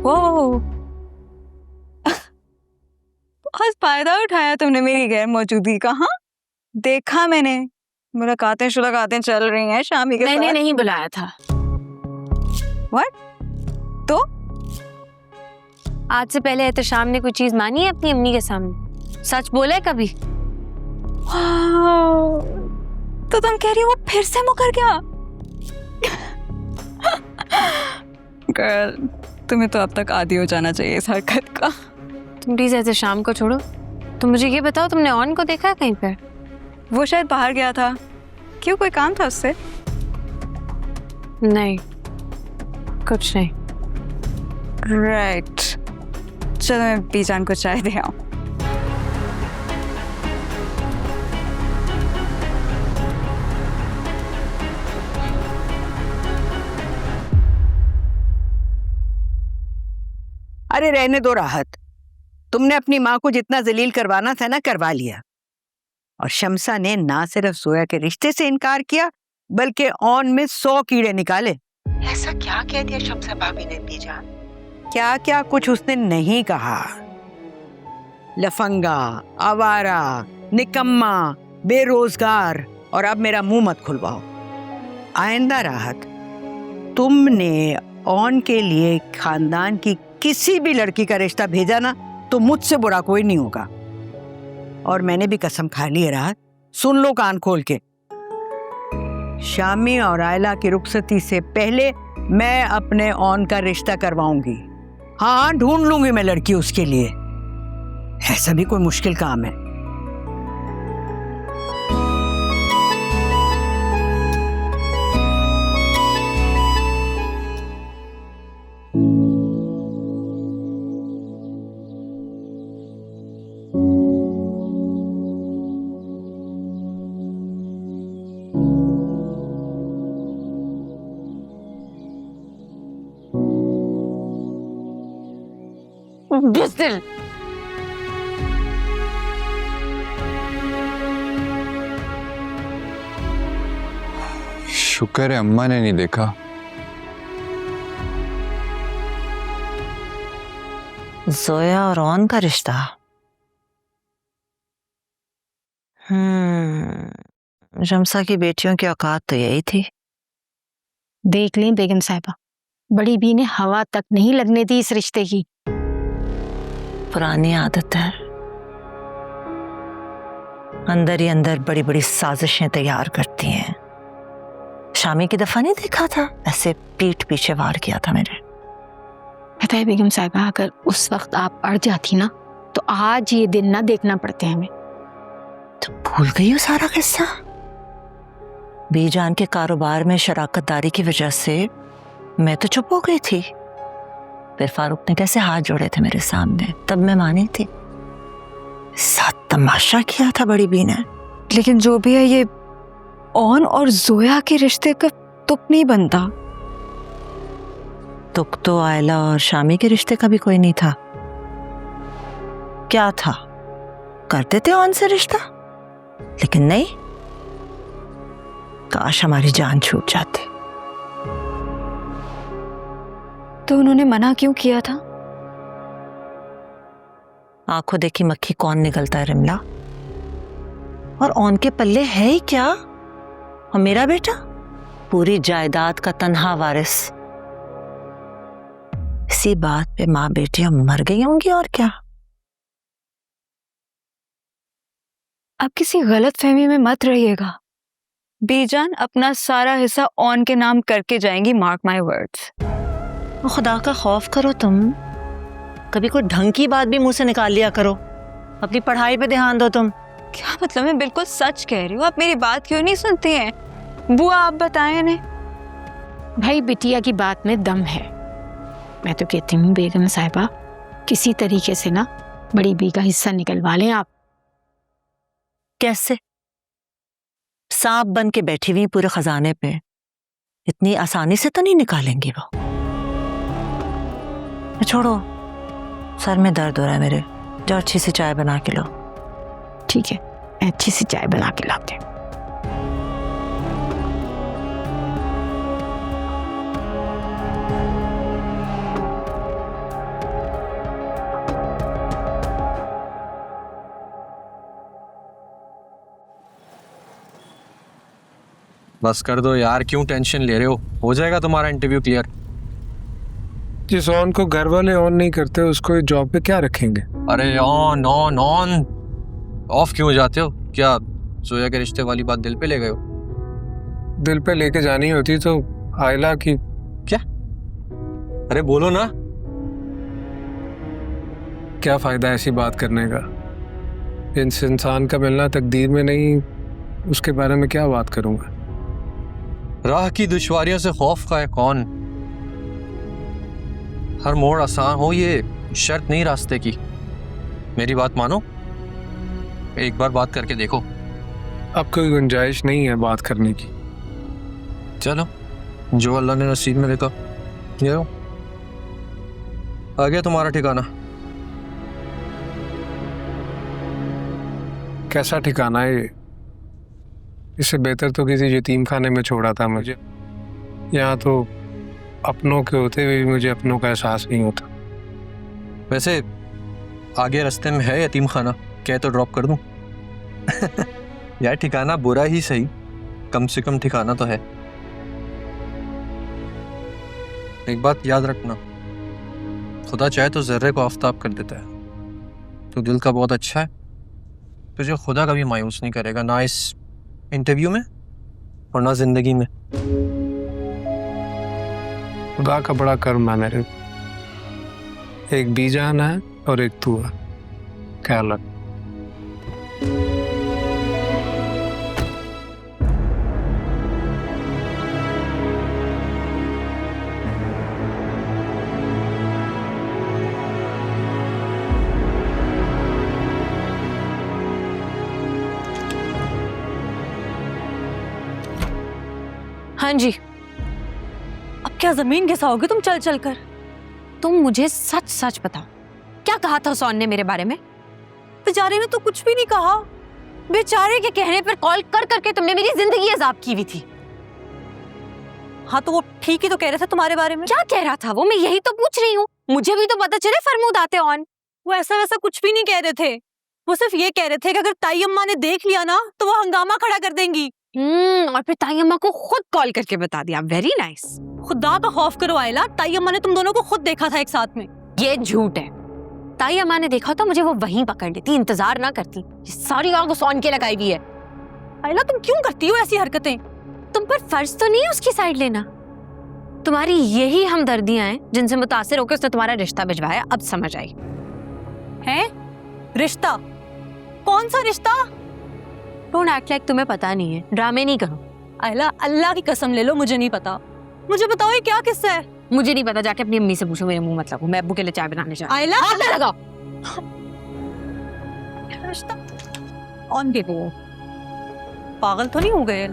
ओ, बहुत फायदा उठाया तुमने मेरी गैर मौजूदगी का। हाँ, देखा मैंने, मुलाकातें शुलाकातें चल रही हैं शामी के साथ। मैंने नहीं बुलाया था। What? तो आज से पहले एहतशाम ने कोई चीज मानी है अपनी अम्मी के सामने? सच बोला है कभी? तो तुम कह रही हो वो फिर से मुकर गया? गर्ल, तुम्हें तो अब तक आदी हो जाना चाहिए इस हरकत का। तुम प्लीज एहतशाम को छोड़ो। तुम मुझे ये बताओ, तुमने ऑन को देखा है कहीं पर? वो शायद बाहर गया था। क्यों, कोई काम था उससे? नहीं, कुछ नहीं। राइट, चलो मैं बीजान को चाय दे आऊं। अरे रहने दो राहत, तुमने अपनी माँ को जितना जलील करवाना था ना करवा लिया। और शम्सा ने ना सिर्फ जोया के रिश्ते से इनकार किया बल्कि ऑन में 100 कीड़े निकाले। ऐसा क्या कह दिया शम्सा भाभी ने बीजान? क्या क्या कुछ उसने नहीं कहा। लफंगा, आवारा, निकम्मा, बेरोजगार, और अब मेरा मुंह मत खुलवाओ। आइंदा राहत, तुमने ऑन के लिए खानदान की किसी भी लड़की का रिश्ता भेजा ना तो मुझसे बुरा कोई नहीं होगा। और मैंने भी कसम खा ली है राहत, सुन लो कान खोल के, शामी और आयला की रुखसती से पहले मैं अपने ऑन का रिश्ता करवाऊंगी। हाँ, ढूंढ लूंगी मैं लड़की उसके लिए। ऐसा भी कोई मुश्किल काम है? बुज़दिल। शुक्र है अम्मा ने नहीं देखा। जोया और ऑन का रिश्ता? शम्सा की बेटियों की औकात तो यही थी। देख लें बेगम साहिबा, बड़ी बी ने हवा तक नहीं लगने दी इस रिश्ते की। पुरानी आदत है, अंदर ही अंदर बड़ी बड़ी साजिशें तैयार करती हैं। शामी की दफा नहीं देखा था, ऐसे पीठ पीछे वार किया था मेरे। पता है बेगम साहिबा, अगर उस वक्त आप अड़ जाती ना तो आज ये दिन ना देखना पड़ते हमें। तो भूल गई हो सारा किस्सा? बीजान के कारोबार में शराकतदारी की वजह से मैं तो चुप हो गई थी। फिर फारूक ने कैसे हाथ जोड़े थे मेरे सामने, तब मैं मानी थी। साथ तमाशा किया था बड़ी बी ने। लेकिन जो भी है, ये ऑन और जोया के रिश्ते का तुक नहीं बनता। तुक तो आयला और शामी के रिश्ते का भी कोई नहीं था। क्या था, करते थे ऑन से रिश्ता, लेकिन नहीं, काश हमारी जान छूट जाती। तो उन्होंने मना क्यों किया था? आंखों देखी मक्खी कौन निकलता है रिमला। और ऑन के पल्ले है ही क्या? और मेरा बेटा पूरी जायदाद का तन्हा वारिस। इसी बात पे माँ बेटियां मर गई होंगी और क्या। अब किसी गलत फहमी में मत रहिएगा। बीजान अपना सारा हिस्सा ऑन के नाम करके जाएंगी, मार्क माय वर्ड्स। खुदा का खौफ करो तुम, कभी कोई ढंग की बात भी मुंह से निकाल लिया करो। अपनी पढ़ाई पे ध्यान दो तुम। क्या मतलब? मैं बिल्कुल सच कह रही हूँ, आप मेरी बात क्यों नहीं सुनती हैं? बुआ आप बताएं इन्हें। भाई बिटिया की बात में दम है। मैं तो कहती हूँ बेगम साहिबा, किसी तरीके से ना बड़ी बी का हिस्सा निकलवा लें आप। कैसे? सांप बन के बैठी हुई पूरे खजाने पे, इतनी आसानी से तो नहीं निकालेंगी वो। छोड़ो, सर में दर्द हो रहा है मेरे। जाओ अच्छी सी चाय बना के लो। ठीक है, अच्छी सी चाय बना के लाते हैं। बस कर दो यार, क्यों टेंशन ले रहे हो जाएगा तुम्हारा इंटरव्यू क्लियर। जिस ऑन को घर वाले ऑन नहीं करते उसको जॉब पे क्या रखेंगे? अरे ऑन ऑन ऑन ऑफ क्यों जाते हो? क्या जोया के रिश्ते वाली बात दिल पे ले गए हो? दिल पे लेके जानी होती तो आयला की। क्या? अरे बोलो ना। क्या फायदा ऐसी बात करने का? इस इंसान का मिलना तकदीर में नहीं, उसके बारे में क्या बात करूंगा? राह की दुश्वारियों से खौफ का है कौन? हर मोड़ आसान हो ये शर्त नहीं रास्ते की। मेरी बात मानो, एक बार बात करके देखो। अब कोई गुंजाइश नहीं है बात करने की। चलो, जो अल्लाह ने नसीब में लिखा ये लो। आ गया तुम्हारा ठिकाना। कैसा ठिकाना है ये? इससे बेहतर तो किसी यतीम खाने में छोड़ा था मुझे। यहाँ तो अपनों के होते हुए भी मुझे अपनों का एहसास नहीं होता। वैसे आगे रास्ते में है यतीम खाना, क्या तो ड्रॉप कर दूं? यार ठिकाना बुरा ही सही, कम से कम ठिकाना तो है। एक बात याद रखना, खुदा चाहे तो जर्रे को आफताब कर देता है। तो दिल का बहुत अच्छा है, तुझे खुदा कभी मायूस नहीं करेगा, ना इस इंटरव्यू में और ना जिंदगी में। खुदा का बड़ा कर्म है मेरे। एक बीजान है और एक तू है। ख्याल रख। हाँ जी, अब क्या जमीन घिसाओगे तुम चल चल कर? तुम मुझे सच सच बताओ, क्या कहा था उस ऑन ने मेरे बारे में? बेचारे ने तो कुछ भी नहीं कहा। बेचारे के कहने पर कॉल कर करके तुमने मेरी जिंदगी अजाब की हुई थी। हाँ तो वो ठीक ही तो कह रहे थे तुम्हारे बारे में। क्या कह रहा था वो? मैं यही तो पूछ रही हूँ, मुझे भी तो पता चले फरमूद आते ऑन। वो ऐसा वैसा कुछ भी नहीं कह रहे थे। वो सिर्फ ये कह रहे थे कि अगर ताई अम्मा ने देख लिया ना तो वो हंगामा खड़ा कर देंगी। और फिर ताई अम्मा को खुद कॉल करके बता दिया। Very nice. खुदा का खौफ करो आयला, ताई अम्मा ने तुम दोनों को खुद देखा था एक साथ में। ये झूठ है। ताई अम्मा ने देखा तो मुझे वो वहीं पकड़ लेती, इंतजार ना करती। ये सारी आग उस ऑन के लगाई हुई है। आयला तुम क्यों करती हो ऐसी हरकतें? तुम पर फर्ज तो नहीं है उसकी साइड लेना। तुम्हारी यही हमदर्दियां हैं जिनसे मुतासिर होकर उसने तुम्हारा रिश्ता भिजवाया। अब समझ आई है? रिश्ता? कौन सा रिश्ता? डोंट एक्ट लाइक तुम्हें पता नहीं है। ड्रामे नहीं करो। आयला अल्लाह की कसम ले लो, मुझे नहीं पता। मुझे बताओ ये क्या किस्सा है? मुझे नहीं पता, जाके अपनी अम्मी से पूछो। मेरे मुंह मत लगो, मैं अब्बू के लिए चाय बनाने जा। आयला हाथ ना लगाओ। रिश्ता ऑन के वो पागल तो नहीं हो गए?